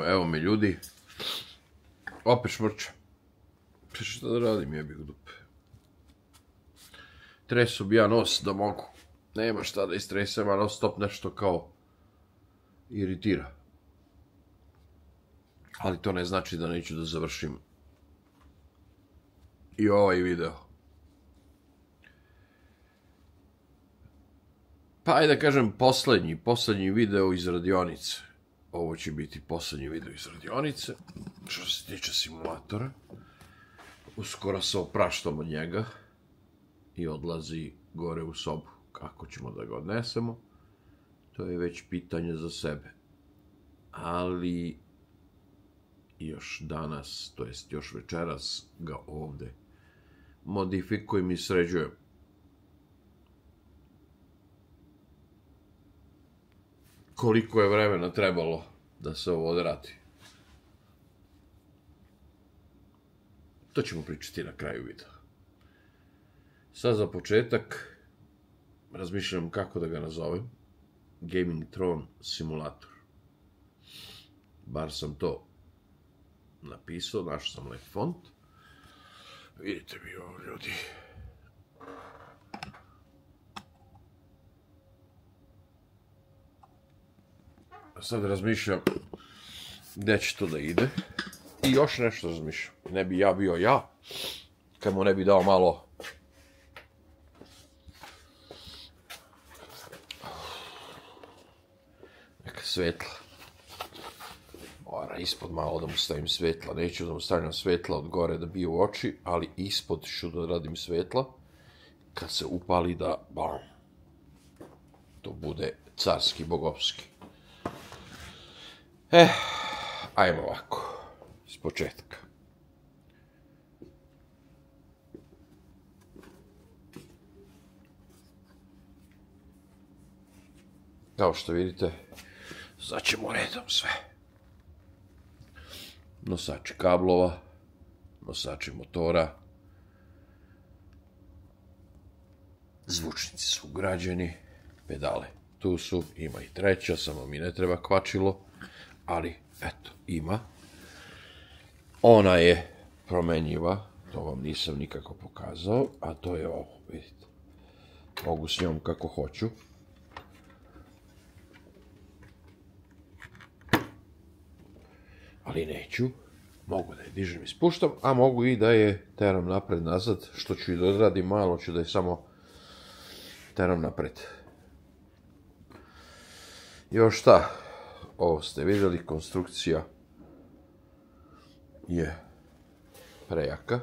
Evo me ljudi. Opet šmrča. Šta da radim, jebi ga dupe. Tresu bi ja nos da mogu. Nema šta da istresem, a non stop nešto kao iritira. Ali to ne znači da neću da završim i ovaj video. Pa ajde da kažem poslednji video iz radionice. Ovo će biti poslednji video iz radionice. Što se tiče simulatora. Uskoro se opraštam od njega i odlazi gore u sobu. Kako ćemo da ga odnesemo, to je već pitanje za sebe. Ali još danas, to jest još večeras, ga ovde modifikujem i sređujem. Koliko je vremena trebalo da se ovo odradi? To ćemo pričati na kraju videa. Sad za početak razmišljam kako da ga nazovem. Gaming Throne simulator. Bar sam to napisao, našao sam lep font. Vidite mi ovo, ljudi. Sad razmišljam gde će to da ide. I još nešto razmišljam. Ne bi ja bio ja, kad mu ne bi dao malo neka svetla. Mora ispod malo da mu stavim svetla. Neću da mu stavljam svetla od gore da bije u oči, ali ispod ću da radim svetla. Kad se upali da, bam, to bude carski, bogovski. Ajmo ovako, iz početka. Kao što vidite, sad ćemo redom sve. Nosači kablova, nosači motora, zvučnici su ugrađeni, pedale tu su, ima i treća, samo mi ne treba kvačilo, ali eto, ima. Ona je promenjiva, to vam nisam nikako pokazao, a to je ovo, vidite. Mogu s njom kako hoću. Ali neću. Mogu da je dižem i spuštam, a mogu i da je teram napred nazad, što ću i da odradim malo, ću da je samo teram napred. Još šta? Ovo ste vidjeli, konstrukcija je prejaka.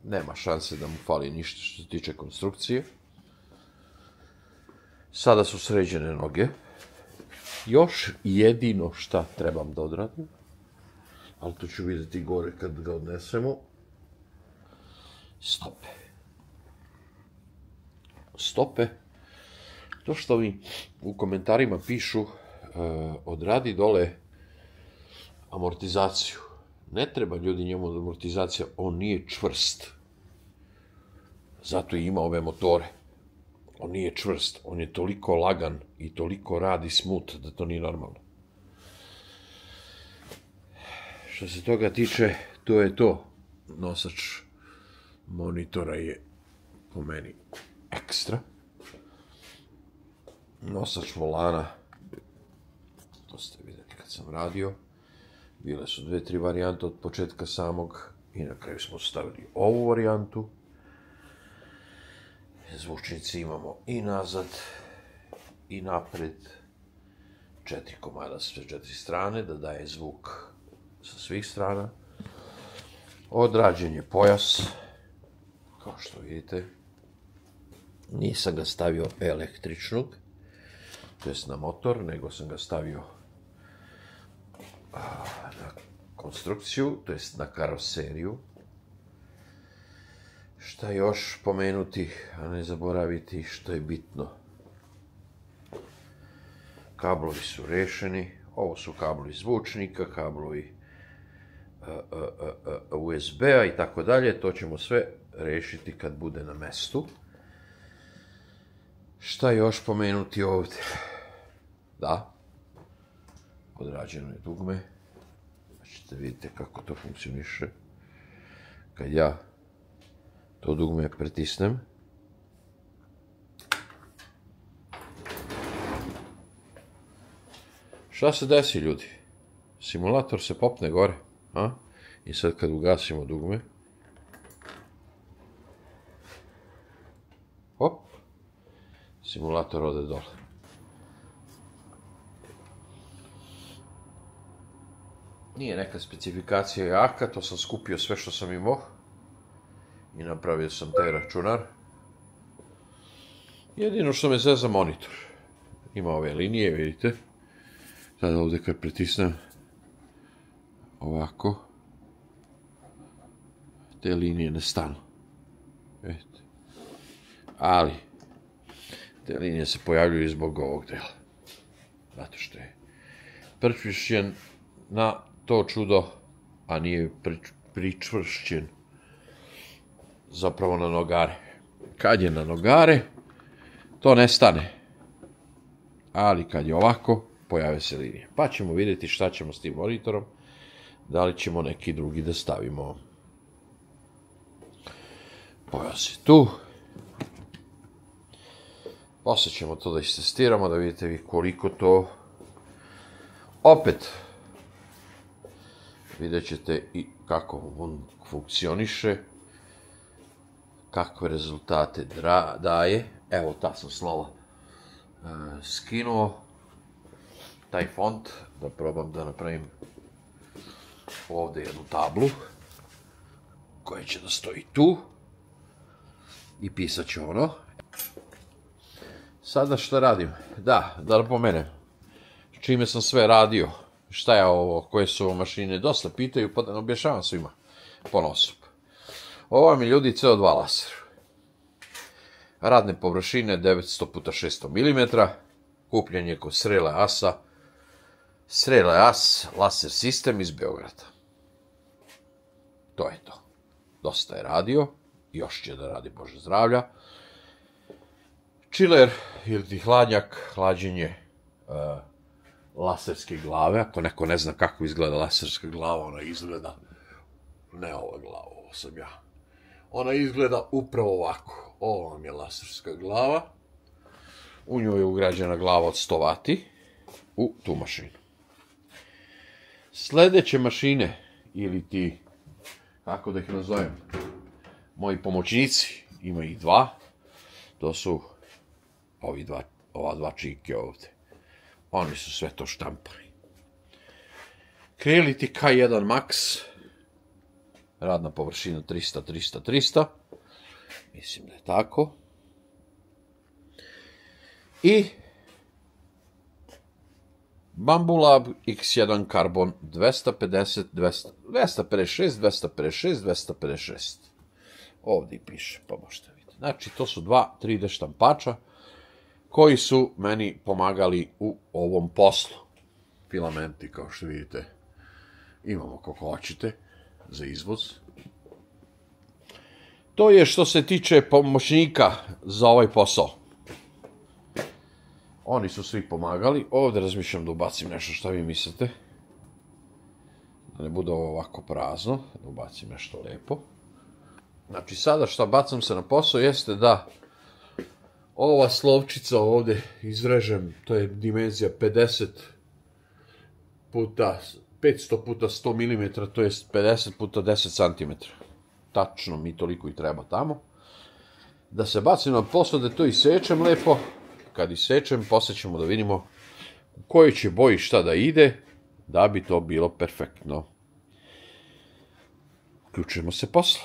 Nema šanse da mu fali ništa što se tiče konstrukcije. Sada su sređene noge. Još jedino šta trebam da odradim, ali to ću vidjeti gore kad ga odnesemo. Stope. Stope. To što mi u komentarima pišu, odradi dole amortizaciju. Ne treba ljudi njemu amortizacija, on nije čvrst. Zato i ima ove motore. On nije čvrst, on je toliko lagan i toliko radi smut da to nije normalno. Što se toga tiče, to je to. Nosač monitora je po meni ekstra. Nosač volana, to ste vidjeli kad sam radio, bile su 2-3 varijante od početka samog i na kraju smo stavili ovu varijantu. Zvučnici imamo i nazad i napred, 4 komada sa sve 4 strane, da daje zvuk sa svih strana. Odrađen je pojas, kao što vidite. Nisam ga stavio električnog, to jest na motor, nego sam ga stavio na konstrukciju, to jest na karoseriju. Šta još pomenuti, a ne zaboraviti što je bitno. Kablovi su rešeni, ovo su kablovi zvučnika, kablovi USB-a i tako dalje, to ćemo sve rešiti kad bude na mestu. Šta još pomenuti ovdje? Da, odrađeno je dugme. Znači, vidite kako to funkcioniše. Kad ja to dugme pritisnem, šta se desi, ljudi? Simulator se popne gore, a? I sad kad ugasimo dugme, hop, simulator ode dole. Nije neka specifikacija jaka, to sam skupio sve što sam imao i napravio sam taj računar. Jedino što me zeza monitor. Ima ove linije, vidite. Sada ovdje kad pritisnem ovako, te linije ne stanu. Vidite. Ali, te linije se pojavljuju zbog ovog dela. Zato što je pričvršćen na to čudo, a nije pričvršćen zapravo na nogare. Kad je na nogare, to ne stane. Ali kad je ovako, pojave se linije. Pa ćemo vidjeti šta ćemo s tim monitorom, da li ćemo neki drugi da stavimo. Pojas je tu. Poslije ćemo to da istestiramo, da vidite vi koliko to. Opet, vidjet ćete i kako on funkcioniše, kakve rezultate daje. Evo, ta sam slova skinuo taj font, da probam da napravim ovdje jednu tablu koja će da stoji tu i pisat ću ono. Sada šta radim? Da napomenem čime sam sve radio, šta je ovo, koje su ovo mašine, dosta pitaju, pa da ne objašnjavam svima ponosom. Ovo vam je, ljudi, CO2 laser. Radne površine 900x600 mm, kupljen je kod Srele Asa, Srele As laser sistem iz Beograda. To je to. Dosta je radio, još će da radi, Bože zdravlja. Chiller ili ti hladnjak, hlađenje laserske glave. Ako neko ne zna kako izgleda laserska glava, ona izgleda, ne ova glava, ovo sam ja. Ona izgleda upravo ovako. Ovo vam je laserska glava. U njoj je ugrađena glava od 100 W u tu mašinu. Sljedeće mašine, ili ti, kako da ih nazovem, moji pomoćnici, ima ih dva. To su ova dva čike ovdje. Oni su sve to štampali. Creality K1 Max. Radna površina 300x300x300. Mislim da je tako. I Bambulab X1 Carbon 256. Ovdje piše, pa možete vidjeti. Znači, to su dva 3D štampača koji su meni pomagali u ovom poslu. Filamenti, kao što vidite, imamo kako hoćete za izvoz. To je što se tiče pomoćnika za ovaj posao. Oni su svi pomagali. Ovdje razmišljam da ubacim nešto, što vi mislite. Da ne bude ovo ovako prazno, da ubacim nešto lijepo. Znači, sada što bacam se na posao jeste da ova slovčica ovdje izrežem, to je dimenzija 500 puta 100 mm, to je 50 puta 10 cm. Tačno mi toliko i treba tamo. Da se bacim na posao, da to isečem lijepo. Kad isečem, poslije ćemo da vidimo u kojoj će boji šta da ide, da bi to bilo perfektno. Uključujemo se posle.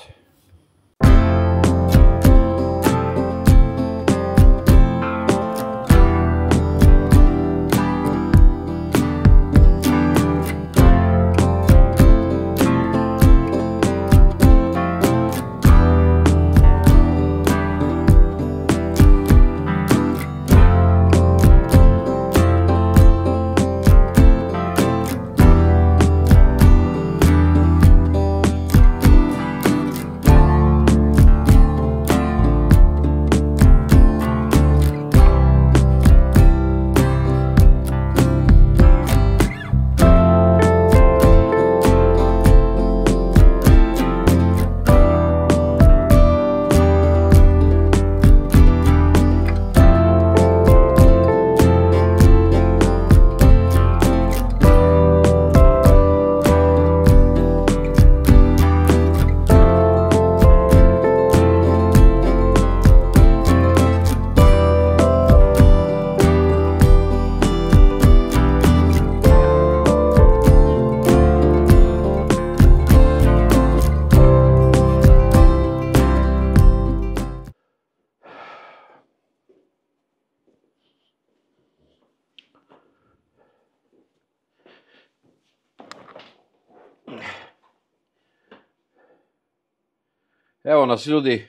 Evo nas ljudi,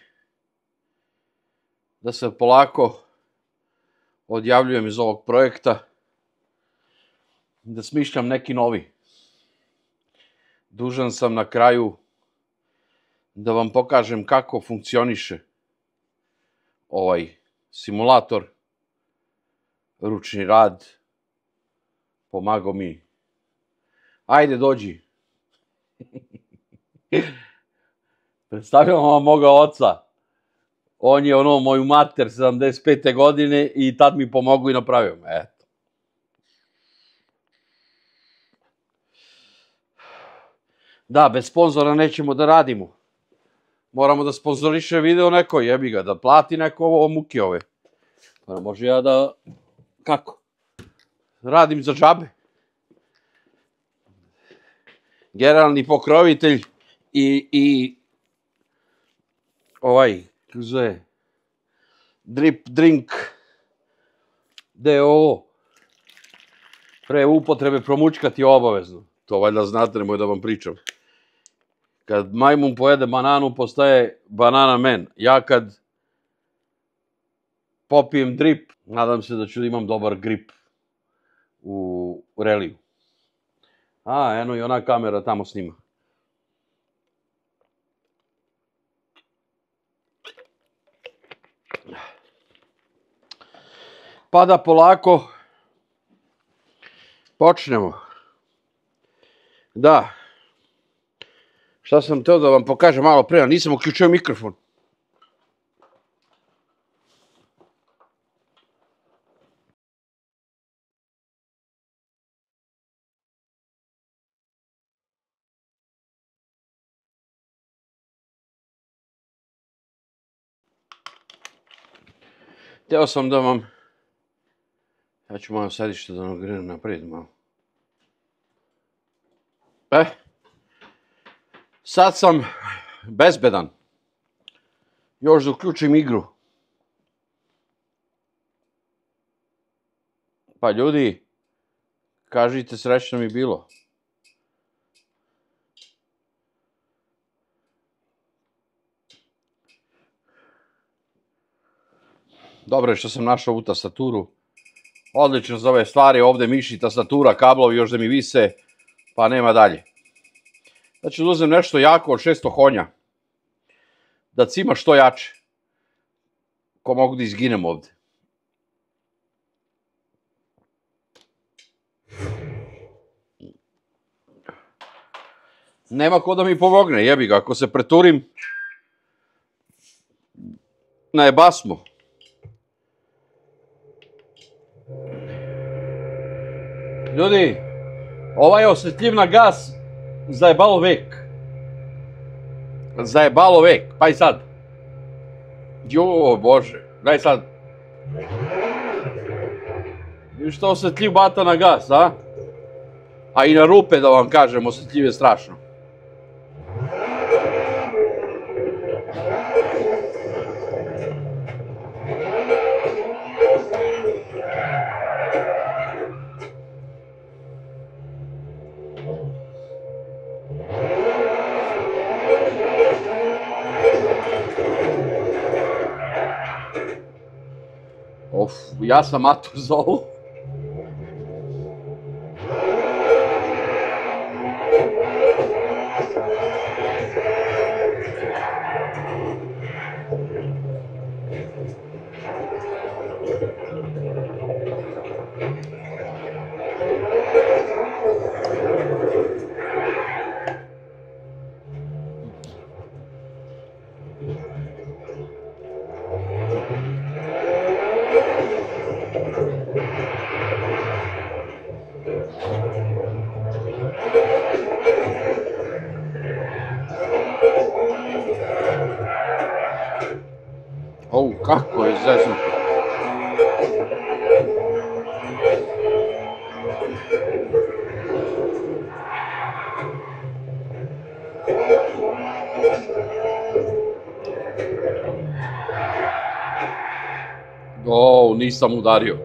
da se polako odjavljujem iz ovog projekta, da smišljam neki novi. Dužan sam na kraju da vam pokažem kako funkcioniše ovaj simulator, ručni rad, pomagao mi. Ajde, dođi. Predstavljam vam moga oca. On je moju mater 75. godine i tad mi pomogao i napravio me. Eto. Da, bez sponzora nećemo da radimo. Moramo da sponzoriše video neko, jebi ga, da plati neko ovo muke ove. Pa može ja da... Kako? Radim za džabe. Generalni pokrovitelj i kako zove, Drip Drink DOO. Pre upotrebe promućkati obavezno. To valjda znate, nemoj da vam pričam. Kad majmun pojede bananu, postaje banana man. Ja kad popijem drip, nadam se da ću da imam dobar grip u reliju. Eno i ona kamera tamo snima. Pa da polako počnemo. Da. Šta sam teo da vam pokažem malo pre, nisam uključio mikrofon. Teo sam da vam... Ja ću malo sedište da vam grenem naprijed malo. Sad sam bezbedan. Još da uključim igru. Pa ljudi, kažite srećno mi bilo. Dobro je što sam našao ovu tastaturu. Odlično za ove stvari, ovde miši, tastatura, kablovi još da mi vise, pa nema dalje. Znači da uzem nešto jako od 600 honja. Da cima što jače. Ko mogu da izginem ovde. Nema ko da mi pomogne, jebi ga, ako se preturim, najebasmo. Ljudi, ovaj je osjetljiv na gas, zajebalo vek. Zajebalo vek, pa i sad. Jo, bože, daj sad. Viš što osjetljiv bata na gas, a? A i na rupe, da vam kažem, osjetljiv je strašno. Ja sam mator za ovo. Kako je zeznuto. Nisam udario.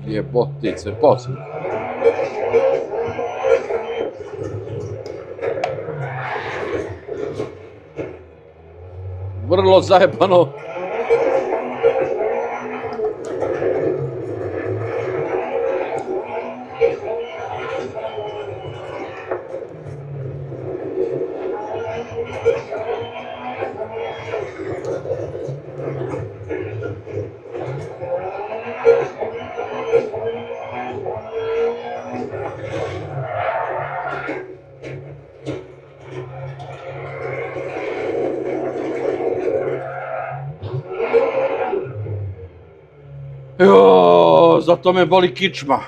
Jebotice, posle. Vrlo zajebano. Jo, zato me boli kičma.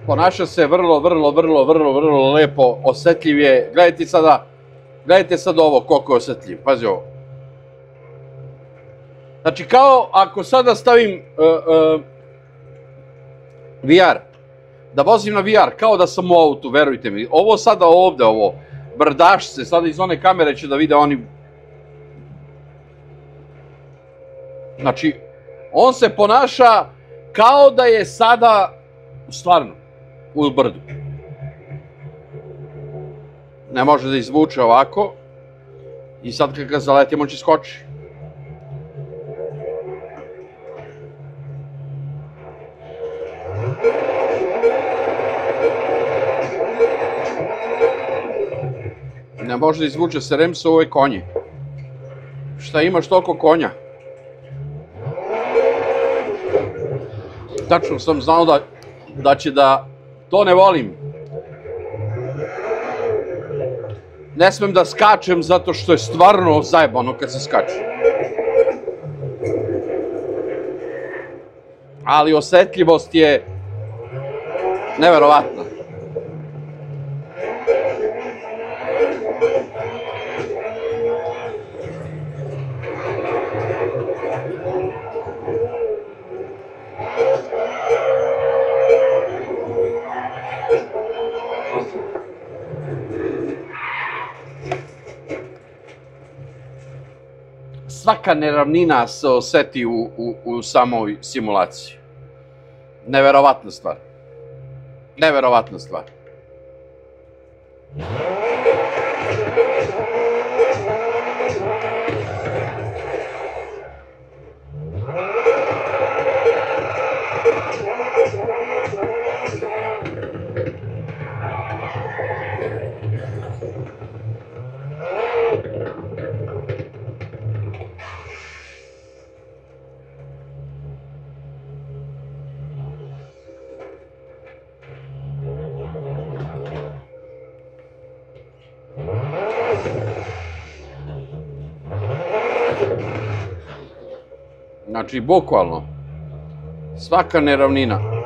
Ponaša se vrlo lepo, osjetljiv je. Gledajte sada ovo koliko je osjetljiv, pazi ovo. Znači kao ako sada stavim VR, da vozim na VR, kao da sam u autu, verujte mi. Ovo sada ovde, ovo, brdašce, sada iz one kamere će da vide oni. Znači, on se ponaša kao da je sada stvarno u brdu. Ne može da izvuče ovako. I sad kad ga zaletim, on će skoči. Ne može da izvuče Seremsa u ove konje. Šta imaš toliko konja? Tačno sam znao da će da... To ne volim. Ne smem da skačem zato što je stvarno zajebano kad se skače. Ali osjetljivost je neverovatna. Svaka neravnina se oseti u samoj simulaciji. Neverovatna stvar. Neverovatna stvar. Znači, bukvalno. Svaka neravnina.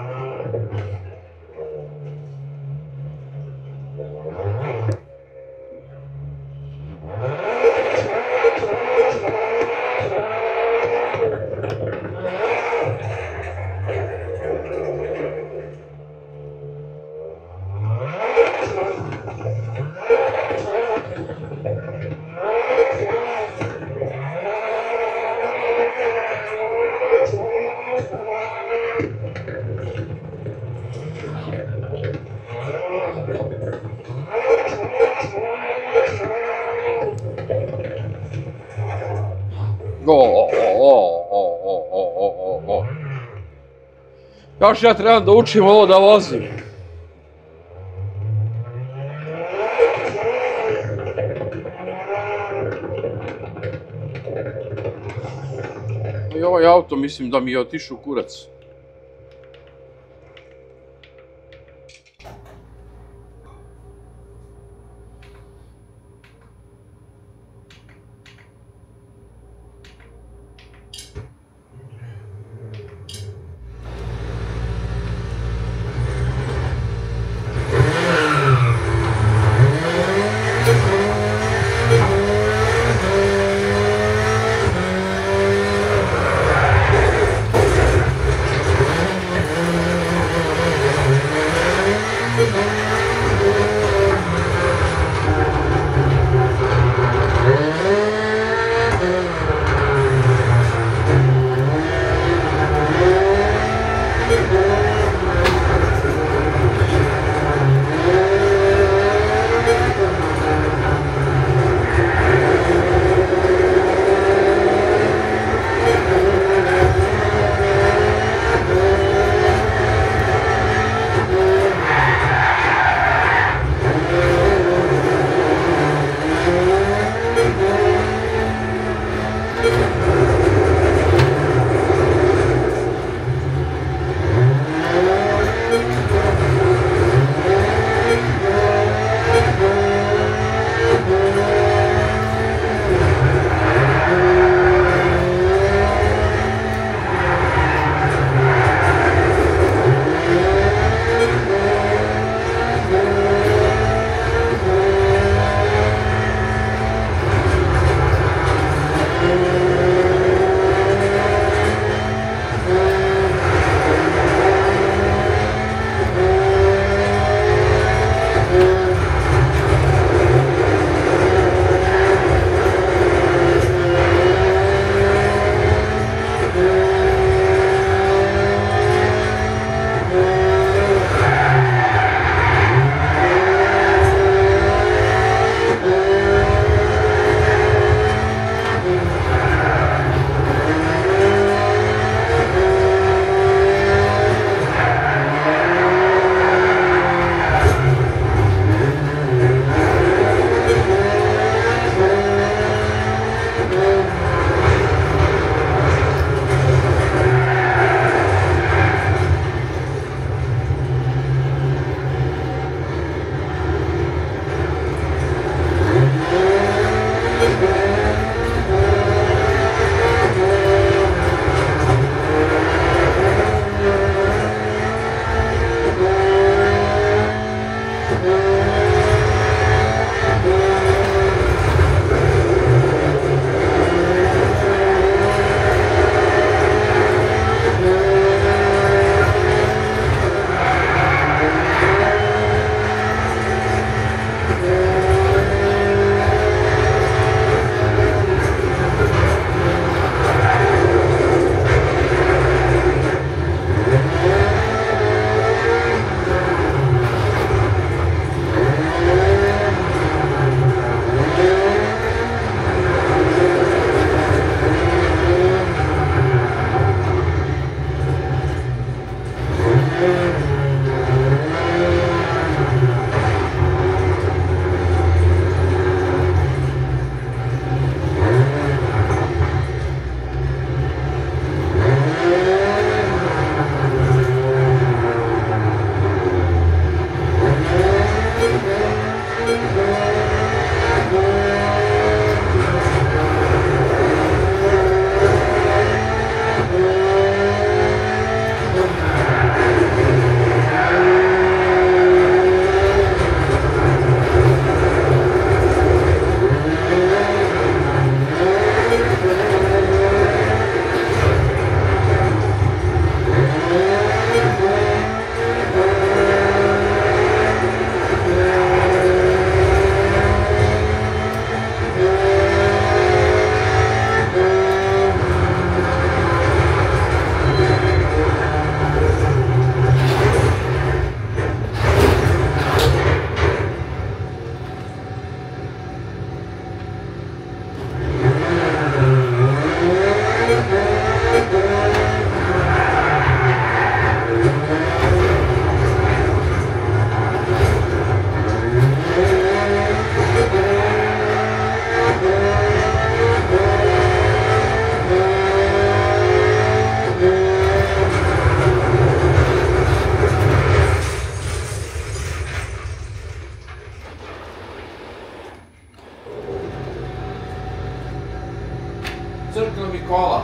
Još ja trebam da učim ovo da vozim. I ovaj auto mislim da mi je otišao kurac. crkla mi kola.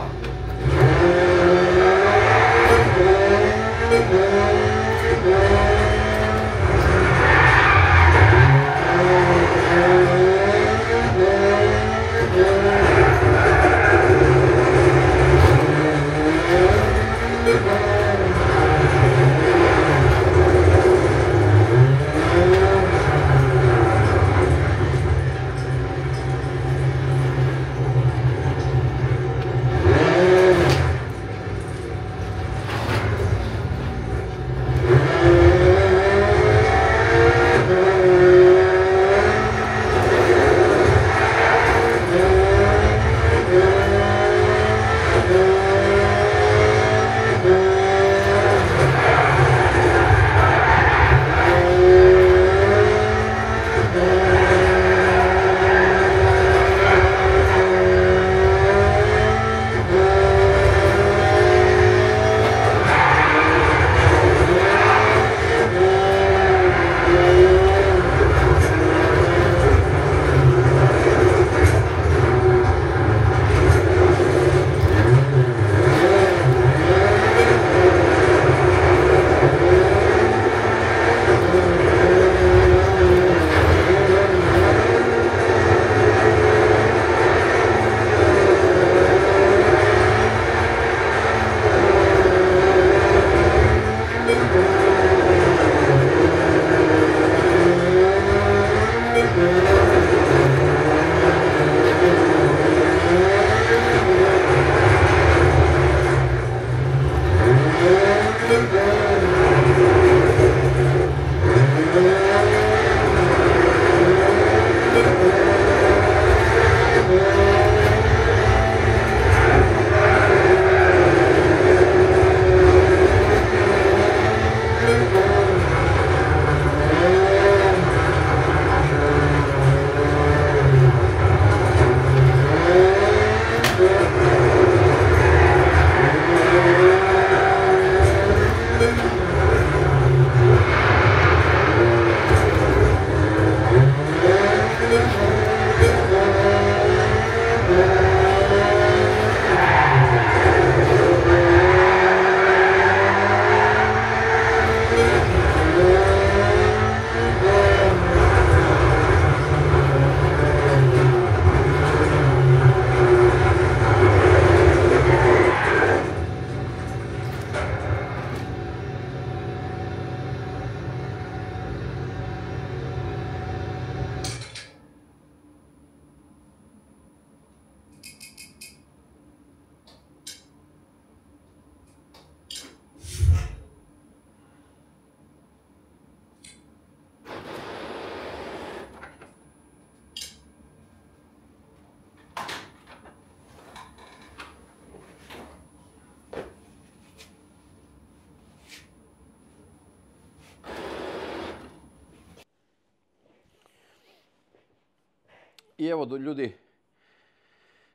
I evo, ljudi,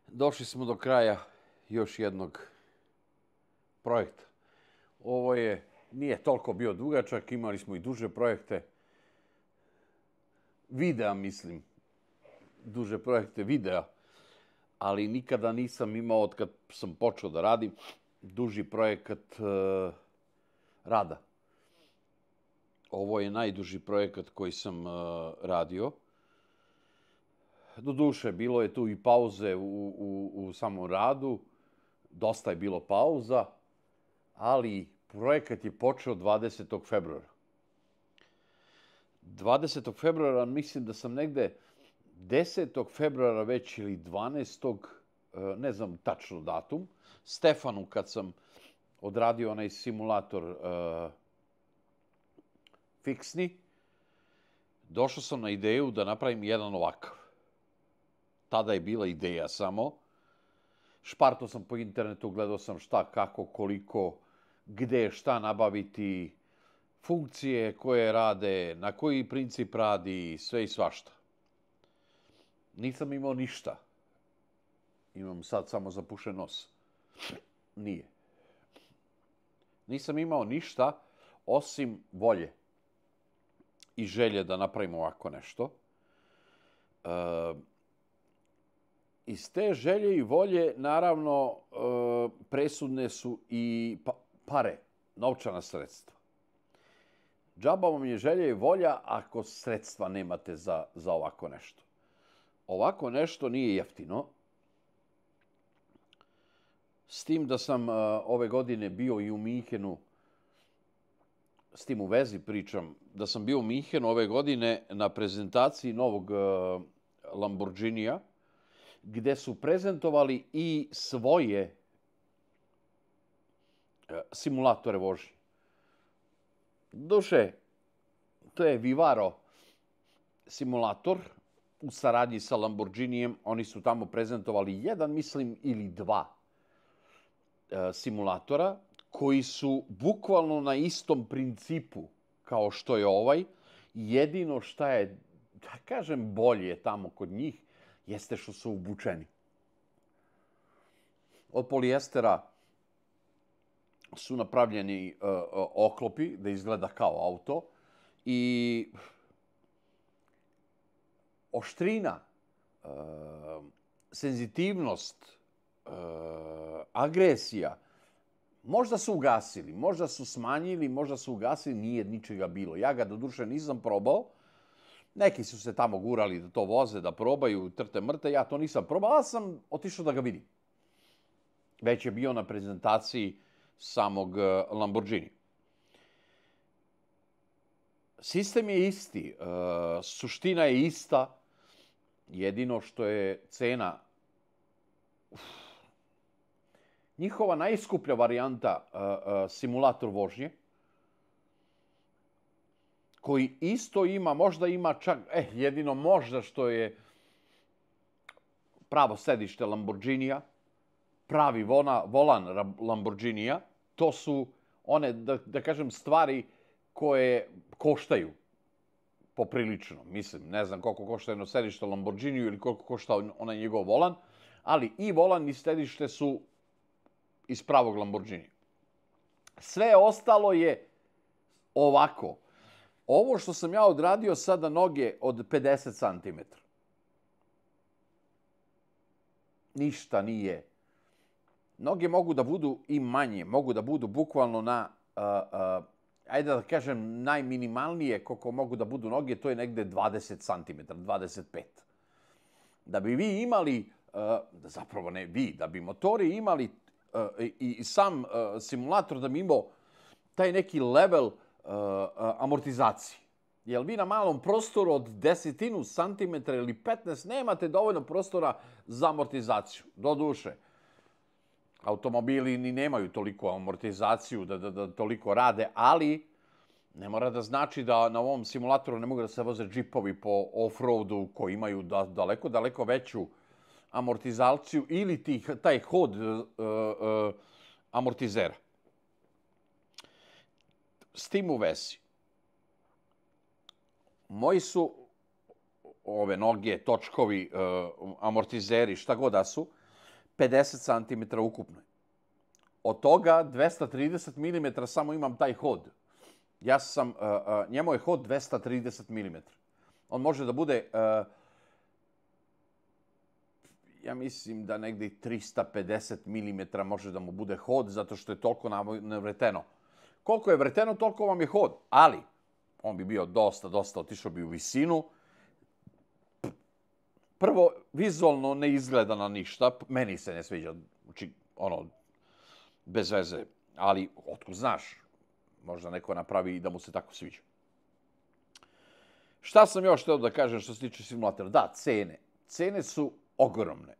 došli smo do kraja još jednog projekta. Ovo nije toliko bio dugačak, imali smo i duže projekte. Videa, mislim. Duže projekte videa. Ali nikada nisam imao, od kad sam počeo da radim, duži projekat rada. Ovo je najduži projekat koji sam radio. Doduše, bilo je tu i pauze u samom radu, dosta je bilo pauza, ali projekat je počeo 20. februara. 20. februara, mislim da sam negde 10. februara već ili 12. Ne znam tačno datum, Stefanu, kad sam odradio onaj simulator fiksni, došao sam na ideju da napravim jedan ovakav. Tada je bila ideja samo. Špartao sam po internetu, gledao sam šta, kako, koliko, gde, šta nabaviti, funkcije koje rade, na koji princip radi, sve i svašta. Nisam imao ništa. Imam sad samo zapušen nos. Nije. Nisam imao ništa osim volje i želje da napravim ovako nešto. iz te želje i volje, naravno, presudne su i pare, novčana sredstva. Džaba vam je želja i volja ako sredstva nemate za ovako nešto. Ovako nešto nije jeftino. S tim da sam ove godine bio i u Minhenu, s tim u vezi pričam, da sam bio u Minhenu ove godine na prezentaciji novog Lamborghinija, gde su prezentovali i svoje simulatore vožnje. Duše, to je Vivaro simulator u saradnji sa Lamborghinijem. Oni su tamo prezentovali jedan, mislim, ili dva simulatora koji su bukvalno na istom principu kao što je ovaj. Jedino šta je, da kažem, bolje tamo kod njih, jeste što su obučeni. Od polijestera su napravljeni oklopi da izgleda kao auto i oštrina, senzitivnost, agresija, možda su ugasili, možda su smanjili, možda su ugasili, nije ničega bilo. Ja ga doduše nisam probao. Neki su se tamo gurali da to voze, da probaju, trte mrte. Ja to nisam probao, ali sam otišao da ga vidim. Već je bio na prezentaciji samog Lamborghini. Sistem je isti, suština je ista, jedino što je cena. Njihova najskuplja varijanta, simulator vožnje, koji isto ima, možda ima čak, jedino možda što je pravo sedište Lamborghinija, pravi volan Lamborghinija, to su one, da kažem, stvari koje koštaju poprilično. Mislim, ne znam koliko košta jedno sedište Lamborghiniju ili koliko košta onaj njegov volan, ali i volan i sedište su iz pravog Lamborghinija. Sve ostalo je ovako. Ovo što sam ja odradio sada noge od 50 cm. Ništa nije. Noge mogu da budu i manje, mogu da budu bukvalno na, ajde da kažem, najminimalnije koliko mogu da budu noge, to je negde 20 cm, 25. Da bi vi imali, zapravo ne vi, da bi motori imali i sam simulator da bi imao taj neki level amortizacije. Jer vi na malom prostoru od 10 centimetra ili 15 nemate dovoljno prostora za amortizaciju. Doduše, automobili ni nemaju toliko amortizaciju da toliko rade, ali ne mora da znači da na ovom simulatoru ne mogu da se voze džipovi po off-roadu koji imaju daleko veću amortizaciju ili taj hod amortizera. S tim u vezi, moji su ove noge, točkovi, amortizeri, šta god da su, 50 cm ukupno. Od toga 230 mm samo imam taj hod. Njemu je hod 230 mm. On može da bude, ja mislim da negdje 350 mm može da mu bude hod, zato što je toliko navreteno. Koliko je vreteno, toliko vam je hod. Ali, on bi bio dosta, otišao bi u visinu. Prvo, vizualno ne izgleda na ništa. Meni se ne sviđa, bez veze. Ali, otkud znaš, možda neko napravi i da mu se tako sviđa. Šta sam još htio da kažem što se tiče simulatora? Da, cene. Cene su ogromne.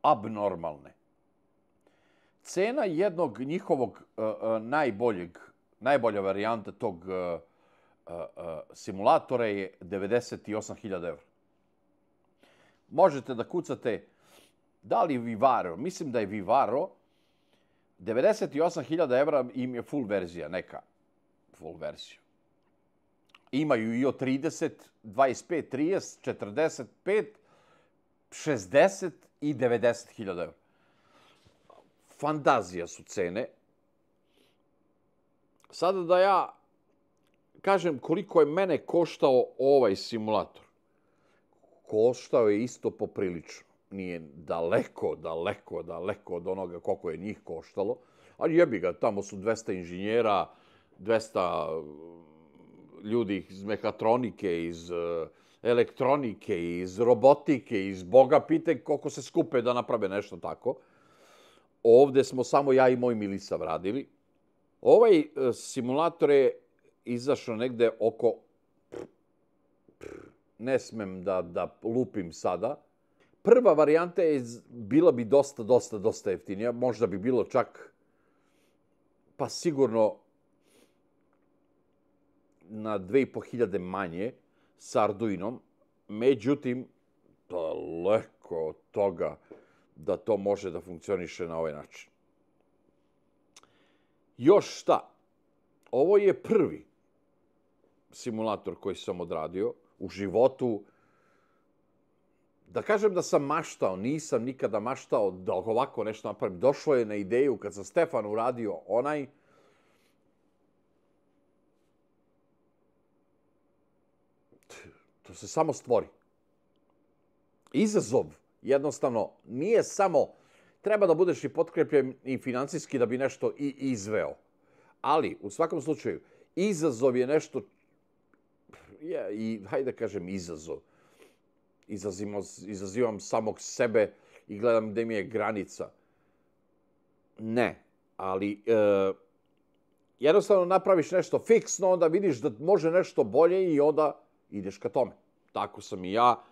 Abnormalne. Cena jednog njihovog najbolja varijanta tog simulatora je 98.000 €. Možete da kucate da li Vivaro, mislim da je Vivaro, 98.000 € im je full verzija, neka full verzija. Imaju i od 30, 25, 30, 45, 60 i 90.000 €. Fantazija su cene. Sada da ja kažem koliko je mene koštao ovaj simulator. Koštao je isto poprilično. nije daleko, daleko, daleko od onoga koliko je njih koštalo. Ali jebi ga, tamo su 200 inženjera, 200 ljudi iz mehatronike, iz elektronike, iz robotike, iz Boga pitaj koliko se skupe da naprave nešto tako. Ovde smo samo ja i moj Milisav radili. Ovaj simulator je izašao negde oko, ne smem da lupim sada. Prva varijanta je bila bi dosta jeftinija. Možda bi bilo čak, pa sigurno na 2500 manje sa Arduinom. Međutim, daleko od toga da to može da funkcioniše na ovaj način. Još šta? Ovo je prvi simulator koji sam odradio u životu. Da kažem da sam maštao, nisam nikada maštao da ovako nešto napravim. Došlo je na ideju kad sam Stefanu uradio onaj, to se samo stvori. Izazov jednostavno nije samo, treba da budeš i potkrepljen i financijski da bi nešto i izveo. Ali, u svakom slučaju, izazov je nešto, i hajde da kažem izazov. Izazivam samog sebe i gledam gde mi je granica. Ne, ali jednostavno napraviš nešto fiksno, onda vidiš da može nešto bolje i onda ideš ka tome. Tako sam i ja.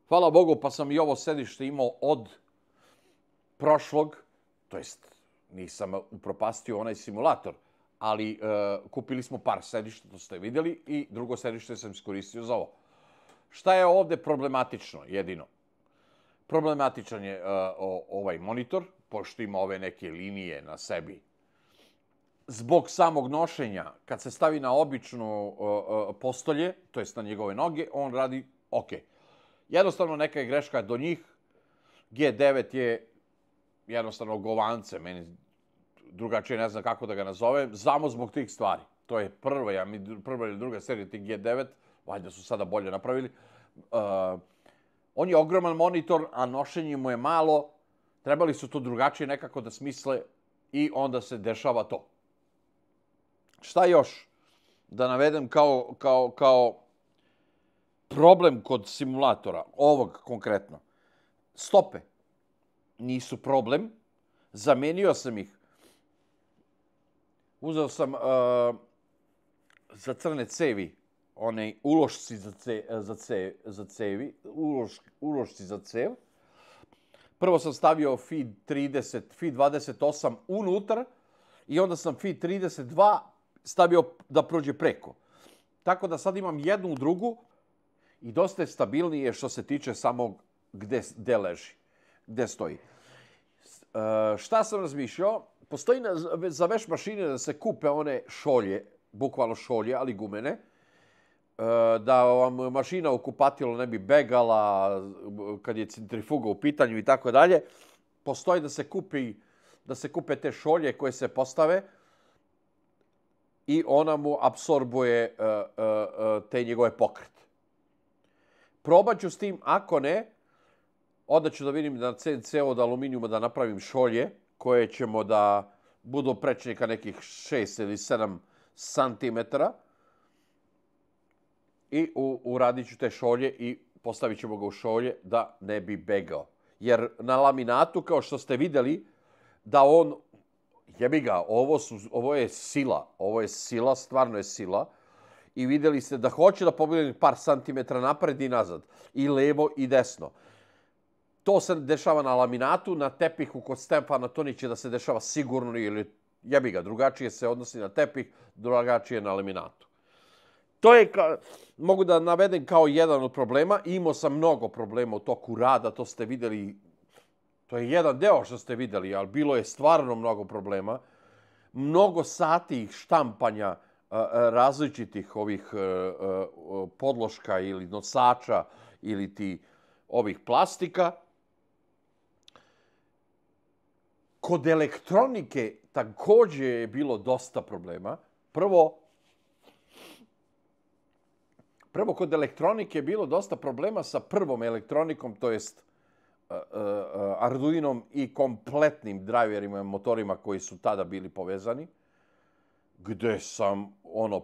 Hvala Bogu, pa sam i ovo sedište imao od prošlog, to jest nisam upropastio onaj simulator, ali kupili smo par sedišta, to ste vidjeli, i drugo sedište sam iskoristio za ovo. Šta je ovde problematično jedino? Problematičan je ovaj monitor, pošto ima ove neke linije na sebi. Zbog samog nošenja, kad se stavi na obično postolje, to jest na njegove noge, on radi ok. Jednostavno neka je greška do njih. G9 je jednostavno govance, meni drugačije ne znam kako da ga nazovem, samo zbog tih stvari. To je prva ili druga serija tih G9, valjda su sada bolje napravili. On je ogroman monitor, a nošenje mu je malo. Trebali su to drugačije nekako da smisle i onda se dešava to. Šta još da navedem kao problem kod simulatora, ovog konkretno? Stope nisu problem. Zamenio sam ih. Uzeo sam za crne cevi, one ulošci za cevi, ulošci za cev. Prvo sam stavio feed 30, feed 28 unutar i onda sam feed 32 stavio da prođe preko. Tako da sad imam jednu u drugu i dosta je stabilnije što se tiče samog gde leži, gde stoji. Šta sam razmišljao? Postoji za veš mašine da se kupe one šolje, bukvalno šolje, ali gumene, da vam mašina u kupatilu ne bi begala kad je centrifuga u pitanju i tako dalje. Postoji da se kupe te šolje koje se postave i ona mu apsorbuje te njegove pokrete. Probat ću s tim, ako ne, onda ću da vidim na CNC od aluminijuma da napravim šolje koje ćemo da budu prečnika nekih 6 ili 7 santimetara i uradit ću te šolje i postavit ćemo ga u šolje da ne bi begao. Jer na laminatu, kao što ste vidjeli, da on, jebi ga, ovo je sila, stvarno je sila. I vidjeli ste da hoće da pobjegne par santimetra napred i nazad, i levo i desno. To se dešava na laminatu, na tepihu kod Stefana to neće da se dešava sigurno, ili jebi ga, drugačije se odnosi na tepih, drugačije na laminatu. To je, mogu da navedem kao jedan od problema. Imao sam mnogo problema u toku rada, to ste vidjeli, to je jedan deo što ste vidjeli, ali bilo je stvarno mnogo problema. Mnogo sati štampanja različitih ovih podloška ili nosača ili ti ovih plastika. Kod elektronike također je bilo dosta problema. Prvo kod elektronike je bilo dosta problema sa prvom elektronikom, to jest Arduinom i kompletnim driverima i motorima koji su tada bili povezani, gde sam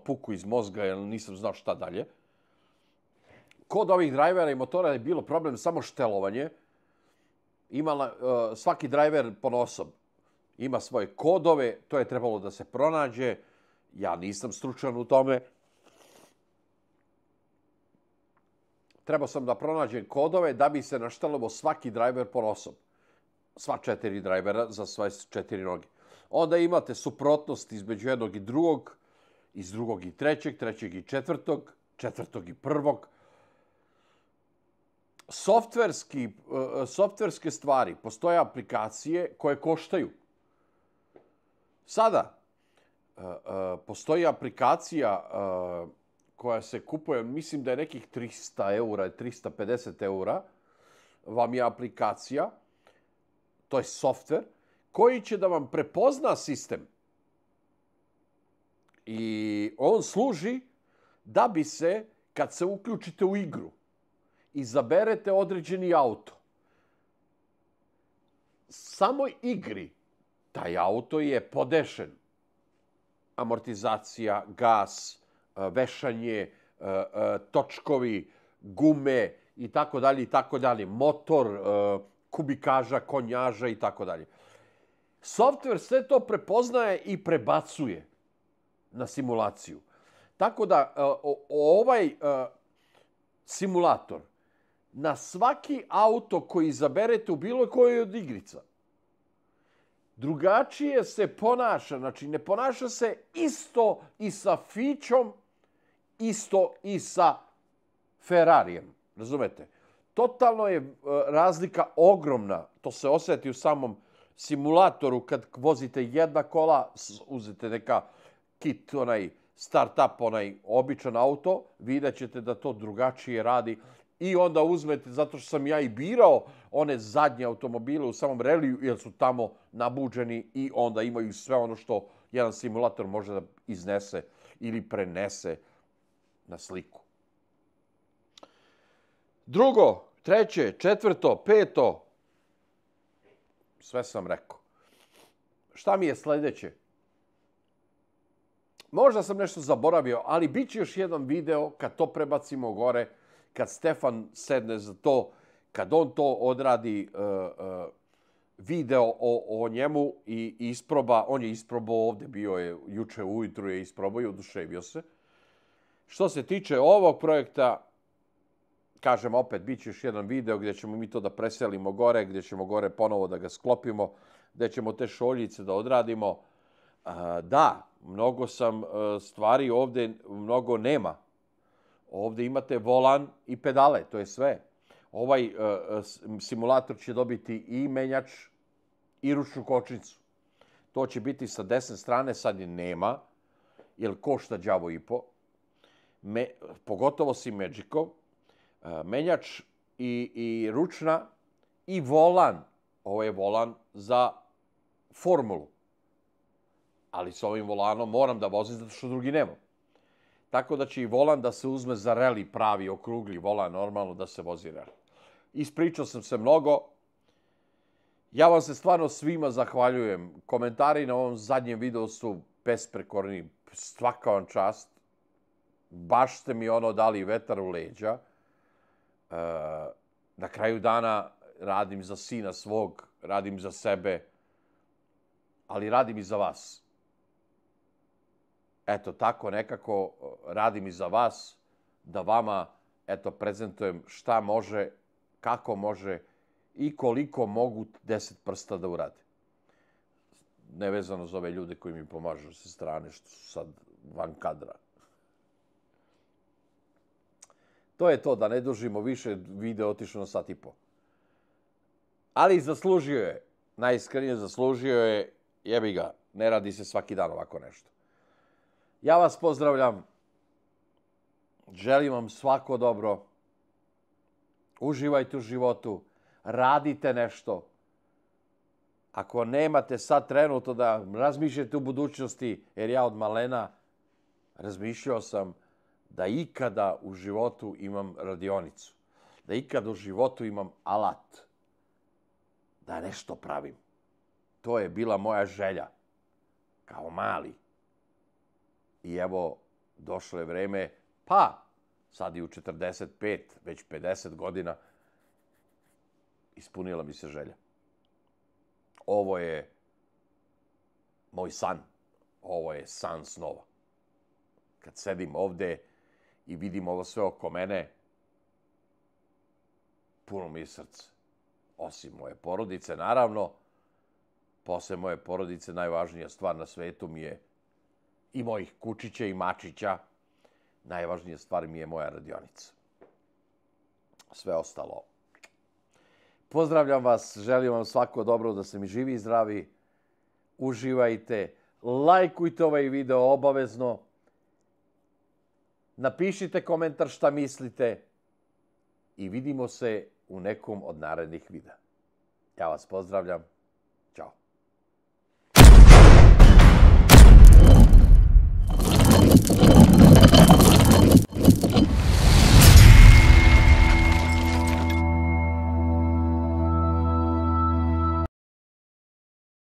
puku iz mozga jer nisam znao šta dalje. Kod ovih drivera i motora je bilo problem samo štelovanje. Svaki driver ponaosob ima svoje kodove, to je trebalo da se pronađe. Ja nisam stručan u tome. Trebao sam da pronađem kodove da bi se naštelovo svaki driver ponaosob. Sva 4 drivera za sve 4 noge. Onda imate suprotnost između jednog i drugog, iz drugog i trećeg, trećeg i četvrtog, četvrtog i prvog. Softverske stvari, postoje aplikacije koje koštaju. Sada, postoji aplikacija koja se kupuje, mislim da je nekih 300 eura, 350 eura, vam je aplikacija, to je softver, koji će da vam prepozna sistem. I on služi da bi se, kad se uključite u igru, izaberete određeni auto. Samoj igri taj auto je podešen. Amortizacija, gas, vešanje, točkovi, gume i tako dalje, motor, kubikaža, konjaža i tako dalje. Softver sve to prepoznaje i prebacuje na simulaciju. Tako da ovaj simulator na svaki auto koji izaberete u bilo kojoj od igrica drugačije se ponaša. Znači, ne ponaša se isto i sa Fićom, isto i sa Ferrarijem. Razumete? Totalno je razlika ogromna. To se osjeti u samom simulatoru kad vozite jedna kola, uzete neka kit, start-up, običan auto, vidjet ćete da to drugačije radi. I onda uzmete, zato što sam ja i birao one zadnje automobile u samom reliju, jer su tamo nabuđeni i onda imaju sve ono što jedan simulator može da iznese ili prenese na sliku. Drugo, treće, četvrto, peto, sve sam rekao. Šta mi je sljedeće? Možda sam nešto zaboravio, ali bit će još jedan video kad to prebacimo gore, kad Stefan sedne za to, kad on to odradi video o njemu i isproba. On je isprobao ovdje, bio je juče ujutru je isprobao i oduševio se. Što se tiče ovog projekta, kažem opet, bit će još jedan video gdje ćemo mi to da preselimo gore, gdje ćemo gore ponovo da ga sklopimo, gdje ćemo te šoljice da odradimo. Da, mnogo sam stvari ovdje, mnogo nema. Ovdje imate volan i pedale, to je sve. Ovaj simulator će dobiti i menjač i ručnu kočnicu. To će biti sa desne strane, sad je nema, jer košta đavo i po. Pogotovo si Magicov. Menjač i ručna i volan. Ovo je volan za formulu. Ali s ovim volanom moram da vozim zato što drugi nemam. Tako da će i volan da se uzme za reli, pravi, okrugli volan, normalno da se vozi reli. Ispričao sam se mnogo. Ja vam se stvarno svima zahvaljujem. Komentari na ovom zadnjem videu su besprekorni. Svaka vam čast. Baš ste mi dali vetar u leđa. Na kraju dana radim za sina svog, radim za sebe, ali radim i za vas. Eto, tako nekako radim i za vas, da vama, prezentujem šta može, kako može i koliko mogu 10 prsta da urade. Nevezano za ove ljude koji mi pomažu sa strane, što su sad van kadra. To je to, da ne dužimo više, video otišao na sat i po. Ali zaslužio je, najiskrenije zaslužio je, jebi ga, ne radi se svaki dan ovako nešto. Ja vas pozdravljam, želim vam svako dobro, uživajte u životu, radite nešto. Ako nemate sad trenutno da razmišljate u budućnosti, jer ja od malena razmišljao sam da ikada u životu imam radionicu, da ikada u životu imam alat, da nešto pravim. To je bila moja želja, kao mali. I evo, došlo je vreme, pa sad i u 45, već 50 godina, ispunila mi se želja. Ovo je moj san. Ovo je san snova. Kad sedim ovde i vidim ovo sve oko mene, puno mi je srce. Osim moje porodice, naravno, posle moje porodice najvažnija stvar na svetu mi je i mojih kučića i mačića, najvažnija stvar mi je moja radionica. Sve ostalo. Pozdravljam vas, želim vam svako dobro, da se mi živi i zdravi. Uživajte, lajkujte ovaj video obavezno. Napišite komentar šta mislite i vidimo se u nekom od narednih videa. Ja vas pozdravljam. Ćao.